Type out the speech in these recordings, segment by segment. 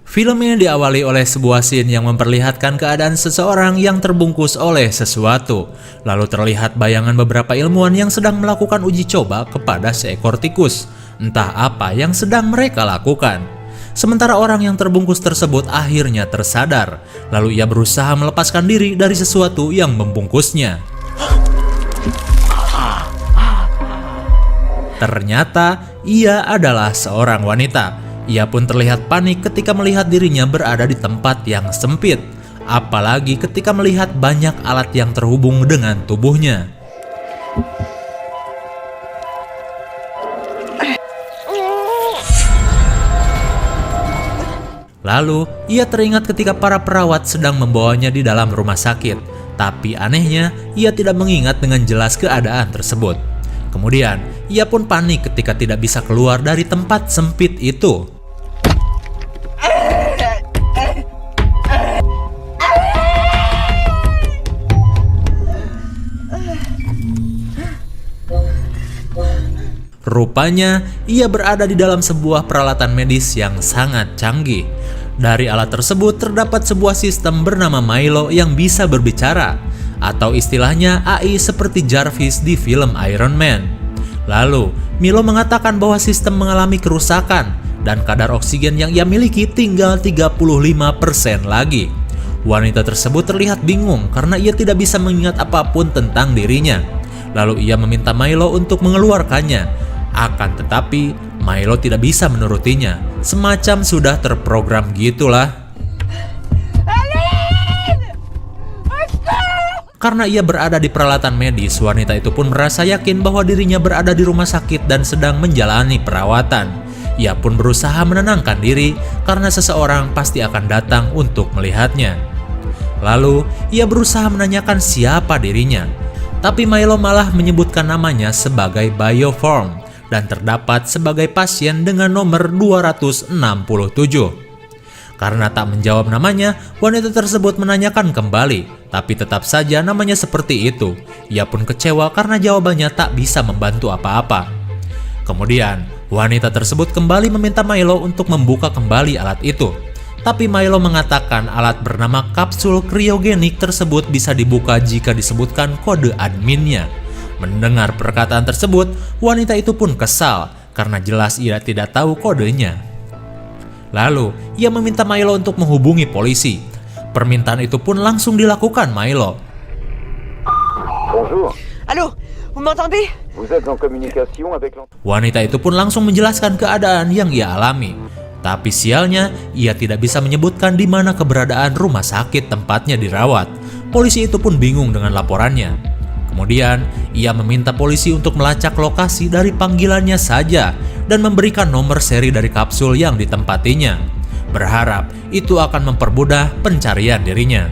Filmnya diawali oleh sebuah scene yang memperlihatkan keadaan seseorang yang terbungkus oleh sesuatu. Lalu terlihat bayangan beberapa ilmuwan yang sedang melakukan uji coba kepada seekor tikus. Entah apa yang sedang mereka lakukan. Sementara orang yang terbungkus tersebut akhirnya tersadar. Lalu ia berusaha melepaskan diri dari sesuatu yang membungkusnya. Ternyata ia adalah seorang wanita. Ia pun terlihat panik ketika melihat dirinya berada di tempat yang sempit. Apalagi ketika melihat banyak alat yang terhubung dengan tubuhnya. Lalu, ia teringat ketika para perawat sedang membawanya di dalam rumah sakit. Tapi anehnya, ia tidak mengingat dengan jelas keadaan tersebut. Kemudian, ia pun panik ketika tidak bisa keluar dari tempat sempit itu. Rupanya, ia berada di dalam sebuah peralatan medis yang sangat canggih. Dari alat tersebut terdapat sebuah sistem bernama Milo yang bisa berbicara, atau istilahnya AI seperti Jarvis di film Iron Man. Lalu, Milo mengatakan bahwa sistem mengalami kerusakan dan kadar oksigen yang ia miliki tinggal 35% lagi. Wanita tersebut terlihat bingung karena ia tidak bisa mengingat apapun tentang dirinya. Lalu ia meminta Milo untuk mengeluarkannya. Akan tetapi, Milo tidak bisa menurutinya. Semacam sudah terprogram gitulah. Karena ia berada di peralatan medis, wanita itu pun merasa yakin bahwa dirinya berada di rumah sakit dan sedang menjalani perawatan. Ia pun berusaha menenangkan diri karena seseorang pasti akan datang untuk melihatnya. Lalu, ia berusaha menanyakan siapa dirinya. Tapi Milo malah menyebutkan namanya sebagai Bioform dan terdapat sebagai pasien dengan nomor 267. Karena tak menjawab namanya, wanita tersebut menanyakan kembali, tapi tetap saja namanya seperti itu. Ia pun kecewa karena jawabannya tak bisa membantu apa-apa. Kemudian, wanita tersebut kembali meminta Milo untuk membuka kembali alat itu. Tapi Milo mengatakan alat bernama kapsul kriogenik tersebut bisa dibuka jika disebutkan kode adminnya. Mendengar perkataan tersebut, wanita itu pun kesal karena jelas ia tidak tahu kodenya. Lalu, ia meminta Milo untuk menghubungi polisi. Permintaan itu pun langsung dilakukan Milo. Bonjour. Allô, vous m'entendez? Vous êtes en communication avec Wanita itu pun langsung menjelaskan keadaan yang ia alami. Tapi sialnya, ia tidak bisa menyebutkan di mana keberadaan rumah sakit tempatnya dirawat. Polisi itu pun bingung dengan laporannya. Kemudian, ia meminta polisi untuk melacak lokasi dari panggilannya saja dan memberikan nomor seri dari kapsul yang ditempatinya. Berharap itu akan mempermudah pencarian dirinya.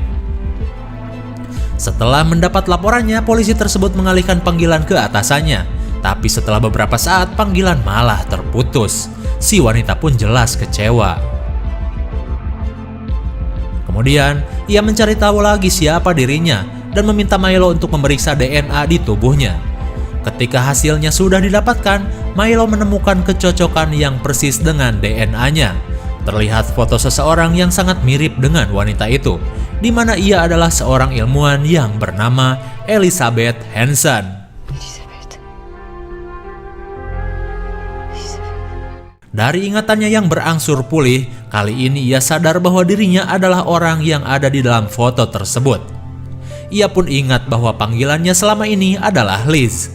Setelah mendapat laporannya, polisi tersebut mengalihkan panggilan ke atasannya. Tapi setelah beberapa saat, panggilan malah terputus. Si wanita pun jelas kecewa. Kemudian, ia mencari tahu lagi siapa dirinya dan meminta Milo untuk memeriksa DNA di tubuhnya. Ketika hasilnya sudah didapatkan, Milo menemukan kecocokan yang persis dengan DNA-nya. Terlihat foto seseorang yang sangat mirip dengan wanita itu, di mana ia adalah seorang ilmuwan yang bernama Elizabeth Hanson. Dari ingatannya yang berangsur pulih, kali ini ia sadar bahwa dirinya adalah orang yang ada di dalam foto tersebut. Ia pun ingat bahwa panggilannya selama ini adalah Liz.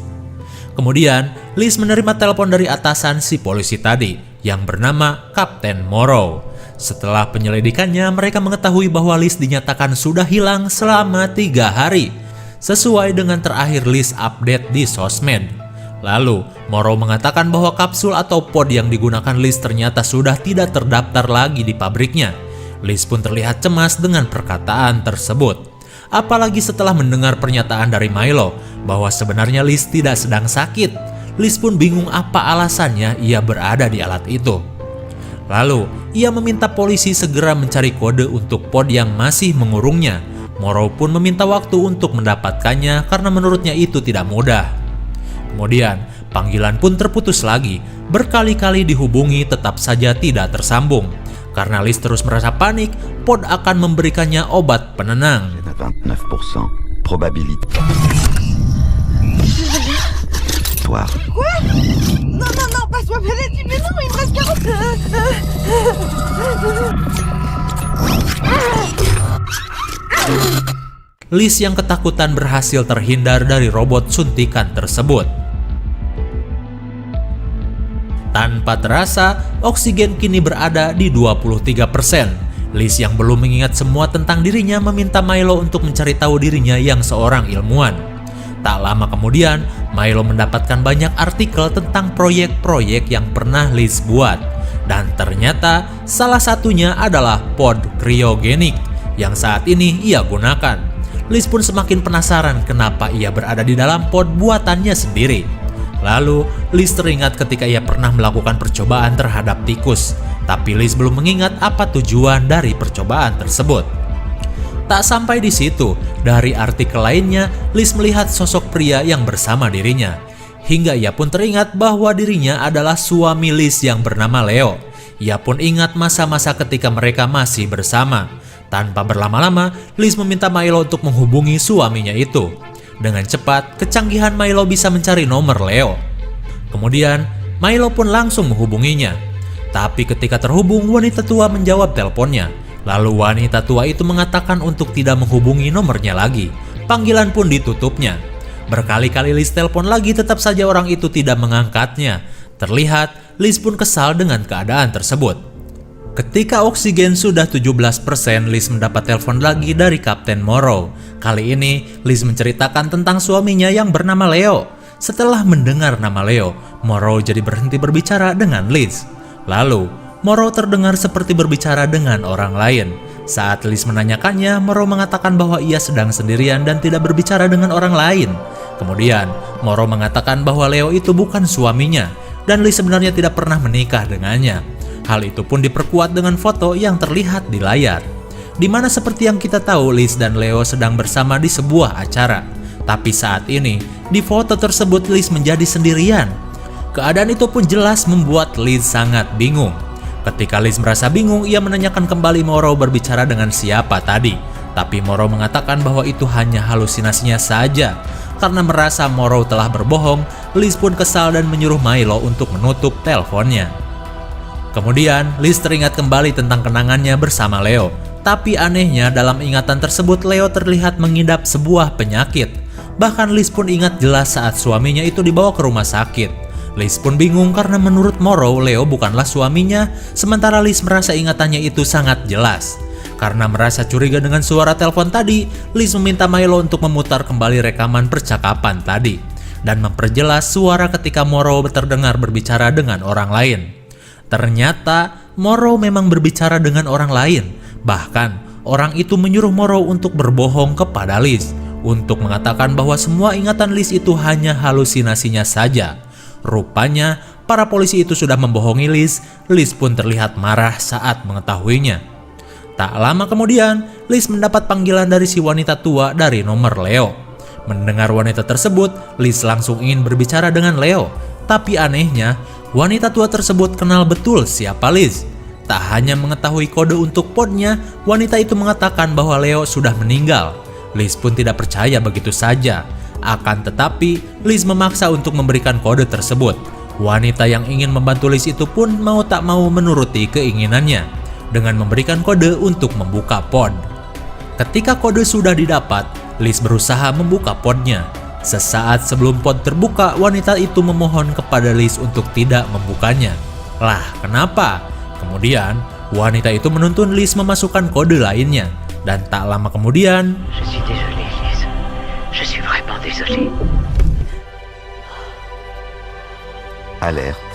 Kemudian, Liz menerima telepon dari atasan si polisi tadi, yang bernama Kapten Morrow. Setelah penyelidikannya, mereka mengetahui bahwa Liz dinyatakan sudah hilang selama 3 hari, sesuai dengan terakhir Liz update di sosmed. Lalu, Morrow mengatakan bahwa kapsul atau pod yang digunakan Liz ternyata sudah tidak terdaftar lagi di pabriknya. Liz pun terlihat cemas dengan perkataan tersebut. Apalagi setelah mendengar pernyataan dari Milo bahwa sebenarnya Liz tidak sedang sakit. Liz pun bingung apa alasannya ia berada di alat itu. Lalu, ia meminta polisi segera mencari kode untuk pod yang masih mengurungnya. Morrow pun meminta waktu untuk mendapatkannya karena menurutnya itu tidak mudah. Kemudian, panggilan pun terputus lagi. Berkali-kali dihubungi tetap saja tidak tersambung. Karena Liz terus merasa panik, Pod akan memberikannya obat penenang. À 29% probabilité. Toi. Quoi? Non, non, non, passe-moi pas là-dessus, mais non, il me reste 40... Liz yang ketakutan berhasil terhindar dari robot suntikan tersebut. Tanpa terasa, oksigen kini berada di 23%. Liz yang belum mengingat semua tentang dirinya meminta Milo untuk mencari tahu dirinya yang seorang ilmuwan. Tak lama kemudian, Milo mendapatkan banyak artikel tentang proyek-proyek yang pernah Liz buat. Dan ternyata salah satunya adalah pod kriogenik yang saat ini ia gunakan. Liz pun semakin penasaran kenapa ia berada di dalam pod buatannya sendiri. Lalu, Liz teringat ketika ia pernah melakukan percobaan terhadap tikus. Tapi Liz belum mengingat apa tujuan dari percobaan tersebut. Tak sampai di situ, dari artikel lainnya, Liz melihat sosok pria yang bersama dirinya. Hingga ia pun teringat bahwa dirinya adalah suami Liz yang bernama Leo. Ia pun ingat masa-masa ketika mereka masih bersama. Tanpa berlama-lama, Liz meminta Milo untuk menghubungi suaminya itu. Dengan cepat, kecanggihan Milo bisa mencari nomor Leo. Kemudian, Milo pun langsung menghubunginya. Tapi ketika terhubung, wanita tua menjawab teleponnya. Lalu wanita tua itu mengatakan untuk tidak menghubungi nomornya lagi. Panggilan pun ditutupnya. Berkali-kali Liz telepon lagi, tetap saja orang itu tidak mengangkatnya. Terlihat, Liz pun kesal dengan keadaan tersebut. Ketika oksigen sudah 17%, Liz mendapat telepon lagi dari Kapten Morrow. Kali ini, Liz menceritakan tentang suaminya yang bernama Leo. Setelah mendengar nama Leo, Morrow jadi berhenti berbicara dengan Liz. Lalu, Morrow terdengar seperti berbicara dengan orang lain. Saat Liz menanyakannya, Morrow mengatakan bahwa ia sedang sendirian dan tidak berbicara dengan orang lain. Kemudian, Morrow mengatakan bahwa Leo itu bukan suaminya, dan Liz sebenarnya tidak pernah menikah dengannya. Hal itu pun diperkuat dengan foto yang terlihat di layar, di mana seperti yang kita tahu Liz dan Leo sedang bersama di sebuah acara. Tapi saat ini, di foto tersebut Liz menjadi sendirian. Keadaan itu pun jelas membuat Liz sangat bingung. Ketika Liz merasa bingung, ia menanyakan kembali Morrow berbicara dengan siapa tadi. Tapi Morrow mengatakan bahwa itu hanya halusinasinya saja. Karena merasa Morrow telah berbohong, Liz pun kesal dan menyuruh Milo untuk menutup teleponnya. Kemudian, Liz teringat kembali tentang kenangannya bersama Leo. Tapi anehnya, dalam ingatan tersebut Leo terlihat mengidap sebuah penyakit. Bahkan Liz pun ingat jelas saat suaminya itu dibawa ke rumah sakit. Liz pun bingung karena menurut Morrow, Leo bukanlah suaminya, sementara Liz merasa ingatannya itu sangat jelas. Karena merasa curiga dengan suara telepon tadi, Liz meminta Milo untuk memutar kembali rekaman percakapan tadi dan memperjelas suara ketika Morrow terdengar berbicara dengan orang lain. Ternyata, Morrow memang berbicara dengan orang lain. Bahkan, orang itu menyuruh Morrow untuk berbohong kepada Liz, untuk mengatakan bahwa semua ingatan Liz itu hanya halusinasinya saja. Rupanya, para polisi itu sudah membohongi Liz. Liz pun terlihat marah saat mengetahuinya. Tak lama kemudian, Liz mendapat panggilan dari si wanita tua dari nomor Leo. Mendengar wanita tersebut, Liz langsung ingin berbicara dengan Leo. Tapi anehnya, wanita tua tersebut kenal betul siapa Liz. Tak hanya mengetahui kode untuk podnya, wanita itu mengatakan bahwa Leo sudah meninggal. Liz pun tidak percaya begitu saja. Akan tetapi, Liz memaksa untuk memberikan kode tersebut. Wanita yang ingin membantu Liz itu pun mau tak mau menuruti keinginannya dengan memberikan kode untuk membuka pod. Ketika kode sudah didapat, Liz berusaha membuka podnya. Sesaat sebelum pod terbuka, wanita itu memohon kepada Liz untuk tidak membukanya. Lah, kenapa? Kemudian, wanita itu menuntun Liz memasukkan kode lainnya. Dan tak lama kemudian, Je suis désolée, Liz. Je suis vraiment désolée. Alerte.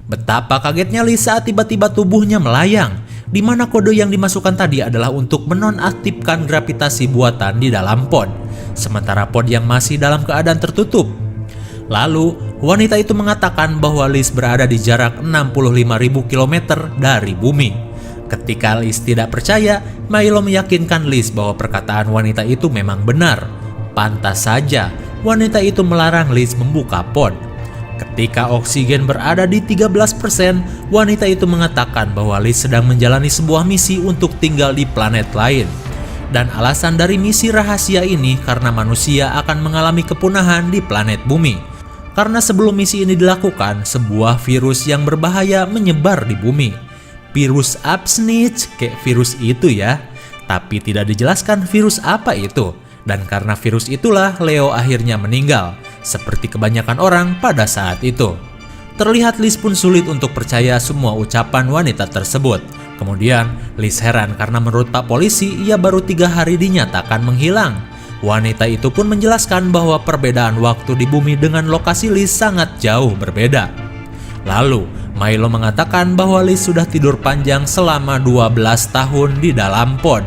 betapa kagetnya Liz saat tiba-tiba tubuhnya melayang, di mana kode yang dimasukkan tadi adalah untuk menonaktifkan gravitasi buatan di dalam pod, sementara pod yang masih dalam keadaan tertutup. Lalu, wanita itu mengatakan bahwa Liz berada di jarak 65.000 km dari bumi. Ketika Liz tidak percaya, Milo meyakinkan Liz bahwa perkataan wanita itu memang benar. Pantas saja, wanita itu melarang Liz membuka pod. Ketika oksigen berada di 13%, wanita itu mengatakan bahwa Liz sedang menjalani sebuah misi untuk tinggal di planet lain. Dan alasan dari misi rahasia ini karena manusia akan mengalami kepunahan di planet bumi. Karena sebelum misi ini dilakukan, sebuah virus yang berbahaya menyebar di bumi. Virus Absnitch, kayak virus itu ya. Tapi tidak dijelaskan virus apa itu. Dan karena virus itulah Leo akhirnya meninggal, seperti kebanyakan orang pada saat itu. Terlihat Liz pun sulit untuk percaya semua ucapan wanita tersebut. Kemudian Liz heran karena menurut Pak Polisi ia baru 3 hari dinyatakan menghilang. Wanita itu pun menjelaskan bahwa perbedaan waktu di bumi dengan lokasi Liz sangat jauh berbeda. Lalu Milo mengatakan bahwa Liz sudah tidur panjang selama 12 tahun di dalam pod.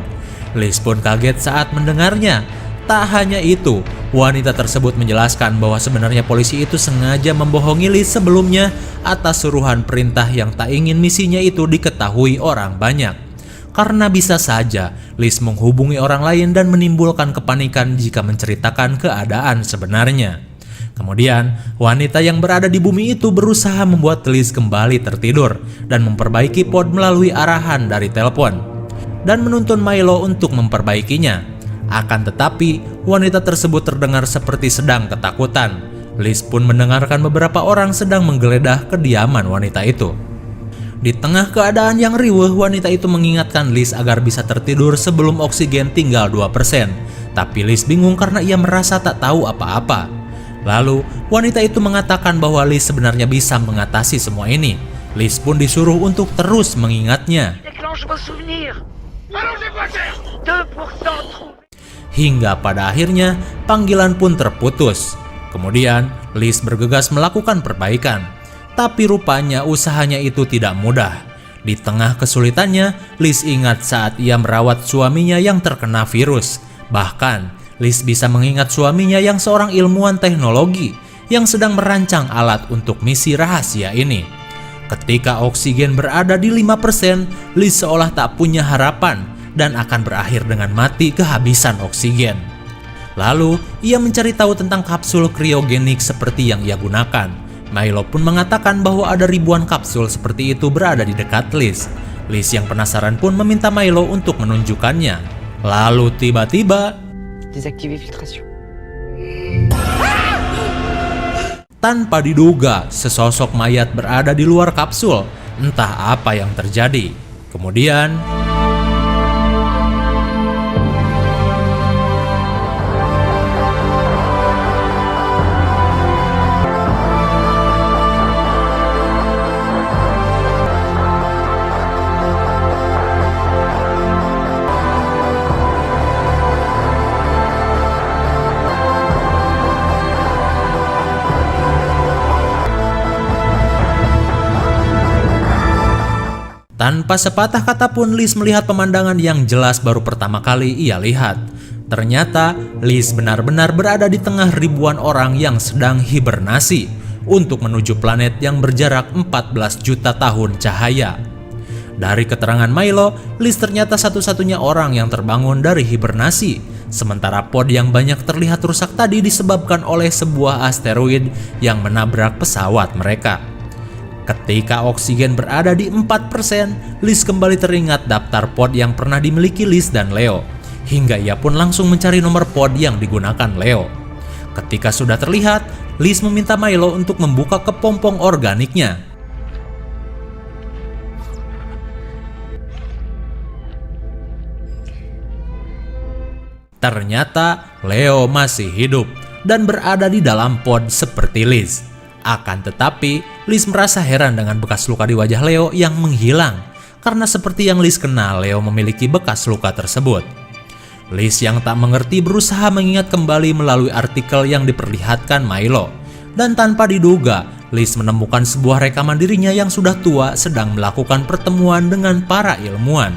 Liz pun kaget saat mendengarnya. Tak hanya itu, wanita tersebut menjelaskan bahwa sebenarnya polisi itu sengaja membohongi Liz sebelumnya atas suruhan perintah yang tak ingin misinya itu diketahui orang banyak. Karena bisa saja Liz menghubungi orang lain dan menimbulkan kepanikan jika menceritakan keadaan sebenarnya. Kemudian, wanita yang berada di bumi itu berusaha membuat Liz kembali tertidur dan memperbaiki pod melalui arahan dari telepon dan menuntun Milo untuk memperbaikinya. Akan tetapi, wanita tersebut terdengar seperti sedang ketakutan. Liz pun mendengarkan beberapa orang sedang menggeledah kediaman wanita itu. Di tengah keadaan yang riweuh, wanita itu mengingatkan Liz agar bisa tertidur sebelum oksigen tinggal 2%. Tapi Liz bingung karena ia merasa tak tahu apa-apa. Lalu, wanita itu mengatakan bahwa Liz sebenarnya bisa mengatasi semua ini. Liz pun disuruh untuk terus mengingatnya. Déclenche vos souvenirs. Allongez-vous à terre. 2% trouvé. Hingga pada akhirnya panggilan pun terputus. Kemudian Liz bergegas melakukan perbaikan. Tapi rupanya usahanya itu tidak mudah. Di tengah kesulitannya, Liz ingat saat ia merawat suaminya yang terkena virus. Bahkan Liz bisa mengingat suaminya yang seorang ilmuwan teknologi yang sedang merancang alat untuk misi rahasia ini. Ketika oksigen berada di 5%, Liz seolah tak punya harapan dan akan berakhir dengan mati kehabisan oksigen. Lalu, ia mencari tahu tentang kapsul kriogenik seperti yang ia gunakan. Milo pun mengatakan bahwa ada ribuan kapsul seperti itu berada di dekat Liz. Liz yang penasaran pun meminta Milo untuk menunjukkannya. Lalu tiba-tiba, Désactiver filtration. tanpa diduga, sesosok mayat berada di luar kapsul. Entah apa yang terjadi. Kemudian, tanpa sepatah kata pun Liz melihat pemandangan yang jelas baru pertama kali ia lihat. Ternyata Liz benar-benar berada di tengah ribuan orang yang sedang hibernasi untuk menuju planet yang berjarak 14 juta tahun cahaya. Dari keterangan Milo, Liz ternyata satu-satunya orang yang terbangun dari hibernasi. Sementara pod yang banyak terlihat rusak tadi disebabkan oleh sebuah asteroid yang menabrak pesawat mereka. Ketika oksigen berada di 4%, Liz kembali teringat daftar pod yang pernah dimiliki Liz dan Leo. Hingga ia pun langsung mencari nomor pod yang digunakan Leo. Ketika sudah terlihat, Liz meminta Milo untuk membuka kepompong organiknya. Ternyata Leo masih hidup dan berada di dalam pod seperti Liz. Akan tetapi, Liz merasa heran dengan bekas luka di wajah Leo yang menghilang. Karena seperti yang Liz kenal, Leo memiliki bekas luka tersebut. Liz yang tak mengerti berusaha mengingat kembali melalui artikel yang diperlihatkan Milo. Dan tanpa diduga, Liz menemukan sebuah rekaman dirinya yang sudah tua sedang melakukan pertemuan dengan para ilmuwan.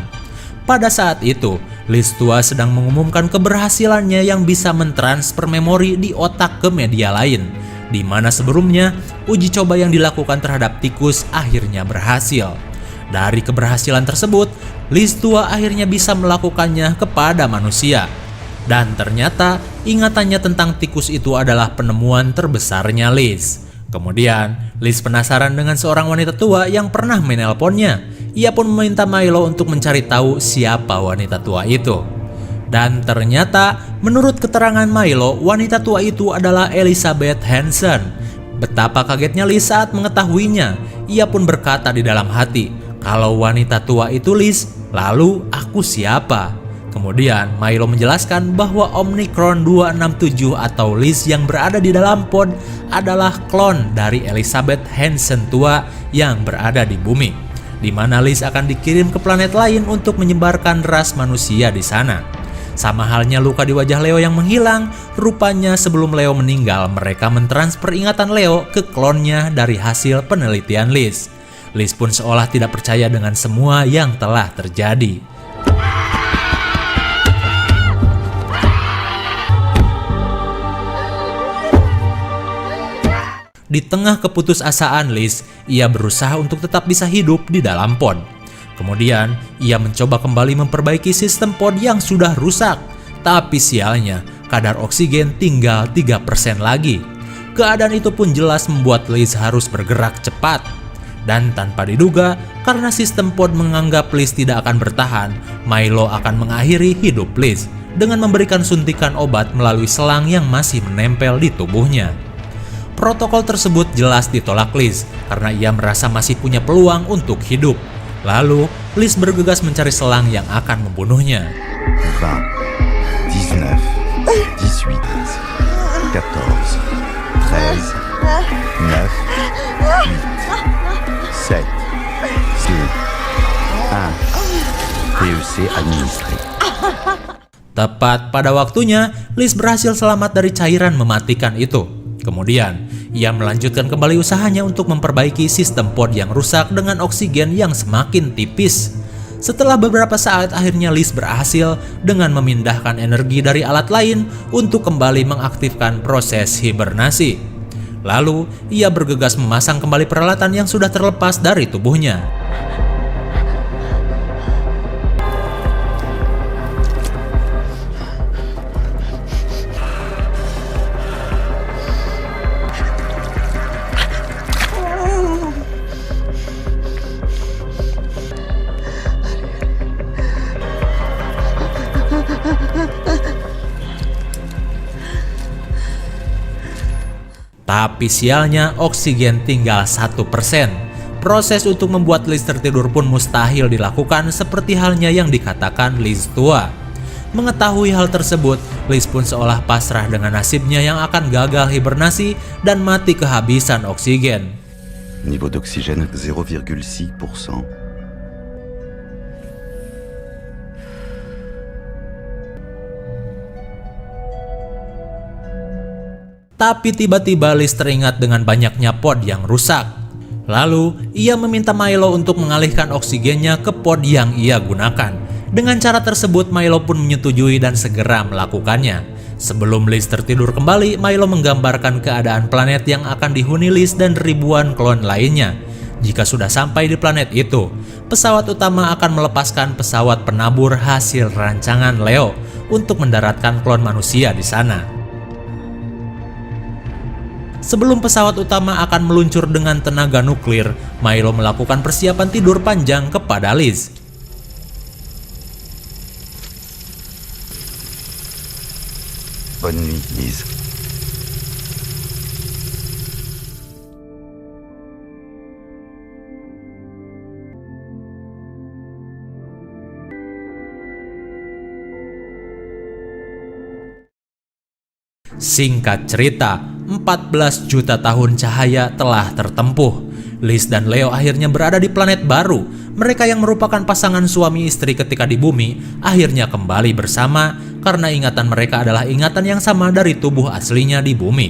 Pada saat itu, Liz tua sedang mengumumkan keberhasilannya yang bisa mentransfer memori di otak ke media lain, di mana sebelumnya uji coba yang dilakukan terhadap tikus akhirnya berhasil. Dari keberhasilan tersebut, Liz tua akhirnya bisa melakukannya kepada manusia. Dan ternyata ingatannya tentang tikus itu adalah penemuan terbesarnya Liz. Kemudian, Liz penasaran dengan seorang wanita tua yang pernah menelponnya. Ia pun meminta Milo untuk mencari tahu siapa wanita tua itu. Dan ternyata, menurut keterangan Milo, wanita tua itu adalah Elizabeth Hansen. Betapa kagetnya Liz saat mengetahuinya. Ia pun berkata di dalam hati, "Kalau wanita tua itu Liz, lalu aku siapa?" Kemudian Milo menjelaskan bahwa Omicron 267 atau Liz yang berada di dalam pod adalah klon dari Elizabeth Hansen tua yang berada di bumi, di mana Liz akan dikirim ke planet lain untuk menyebarkan ras manusia di sana. Sama halnya luka di wajah Leo yang menghilang, rupanya sebelum Leo meninggal mereka mentransfer ingatan Leo ke klonnya dari hasil penelitian Liz. Liz pun seolah tidak percaya dengan semua yang telah terjadi. Di tengah keputusasaan Liz, ia berusaha untuk tetap bisa hidup di dalam pod. Kemudian, ia mencoba kembali memperbaiki sistem pod yang sudah rusak. Tapi sialnya, kadar oksigen tinggal 3% lagi. Keadaan itu pun jelas membuat Liz harus bergerak cepat. Dan tanpa diduga, karena sistem pod menganggap Liz tidak akan bertahan, Milo akan mengakhiri hidup Liz dengan memberikan suntikan obat melalui selang yang masih menempel di tubuhnya. Protokol tersebut jelas ditolak Liz karena ia merasa masih punya peluang untuk hidup. Lalu, Liz bergegas mencari selang yang akan membunuhnya. 20, 19, 18, 14, 13, 9, 8, 7, 6, 5, 4, 3, 2, 1. TEC administré. Tepat pada waktunya, Liz berhasil selamat dari cairan mematikan itu. Kemudian, ia melanjutkan kembali usahanya untuk memperbaiki sistem pod yang rusak dengan oksigen yang semakin tipis. Setelah beberapa saat, akhirnya Liz berhasil dengan memindahkan energi dari alat lain untuk kembali mengaktifkan proses hibernasi. Lalu, ia bergegas memasang kembali peralatan yang sudah terlepas dari tubuhnya. Tapi sialnya oksigen tinggal 1%. Proses untuk membuat Liz tertidur pun mustahil dilakukan seperti halnya yang dikatakan Liz tua. Mengetahui hal tersebut, Liz pun seolah pasrah dengan nasibnya yang akan gagal hibernasi dan mati kehabisan oksigen. Niveau d'oxygène 0,6%. Tapi tiba-tiba Liz teringat dengan banyaknya pod yang rusak. Lalu, ia meminta Milo untuk mengalihkan oksigennya ke pod yang ia gunakan. Dengan cara tersebut, Milo pun menyetujui dan segera melakukannya. Sebelum Liz tertidur kembali, Milo menggambarkan keadaan planet yang akan dihuni Liz dan ribuan klon lainnya. Jika sudah sampai di planet itu, pesawat utama akan melepaskan pesawat penabur hasil rancangan Leo untuk mendaratkan klon manusia di sana. Sebelum pesawat utama akan meluncur dengan tenaga nuklir, Milo melakukan persiapan tidur panjang kepada Liz. Bonne nuit, Liz. Singkat cerita, 14 juta tahun cahaya telah tertempuh. Liz dan Leo akhirnya berada di planet baru. Mereka yang merupakan pasangan suami istri ketika di bumi akhirnya kembali bersama karena ingatan mereka adalah ingatan yang sama dari tubuh aslinya di bumi.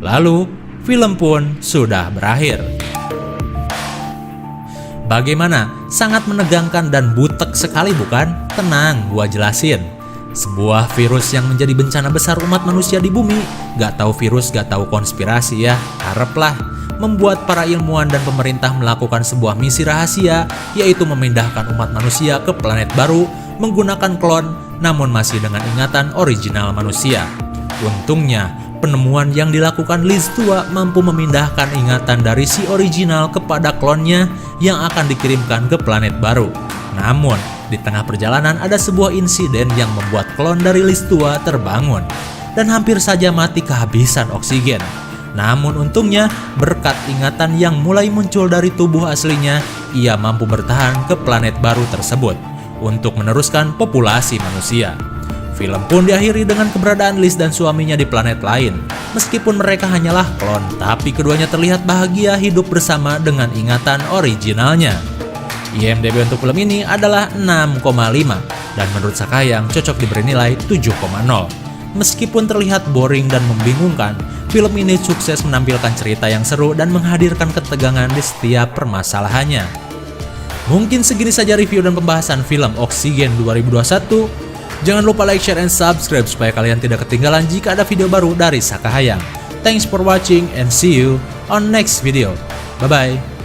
Lalu, film pun sudah berakhir. Bagaimana? Sangat menegangkan dan butek sekali bukan? Tenang, gua jelasin. Sebuah virus yang menjadi bencana besar umat manusia di bumi. Gak tahu virus, gak tahu konspirasi ya. Haraplah membuat para ilmuwan dan pemerintah melakukan sebuah misi rahasia, yaitu memindahkan umat manusia ke planet baru menggunakan klon, namun masih dengan ingatan original manusia. Untungnya, Penemuan yang dilakukan Liz tua mampu memindahkan ingatan dari si original kepada klonnya yang akan dikirimkan ke planet baru. Namun, di tengah perjalanan ada sebuah insiden yang membuat klon dari Liz tua terbangun dan hampir saja mati kehabisan oksigen. Namun untungnya, berkat ingatan yang mulai muncul dari tubuh aslinya, ia mampu bertahan ke planet baru tersebut untuk meneruskan populasi manusia. Film pun diakhiri dengan keberadaan Liz dan suaminya di planet lain. Meskipun mereka hanyalah klon, tapi keduanya terlihat bahagia hidup bersama dengan ingatan originalnya. IMDb untuk film ini adalah 6,5 dan menurut Sakayang cocok diberi nilai 7,0. Meskipun terlihat boring dan membingungkan, film ini sukses menampilkan cerita yang seru dan menghadirkan ketegangan di setiap permasalahannya. Mungkin segini saja review dan pembahasan film Oksigen 2021. Jangan lupa like, share, and subscribe supaya kalian tidak ketinggalan jika ada video baru dari Sakahayang. Thanks for watching and see you on next video. Bye-bye.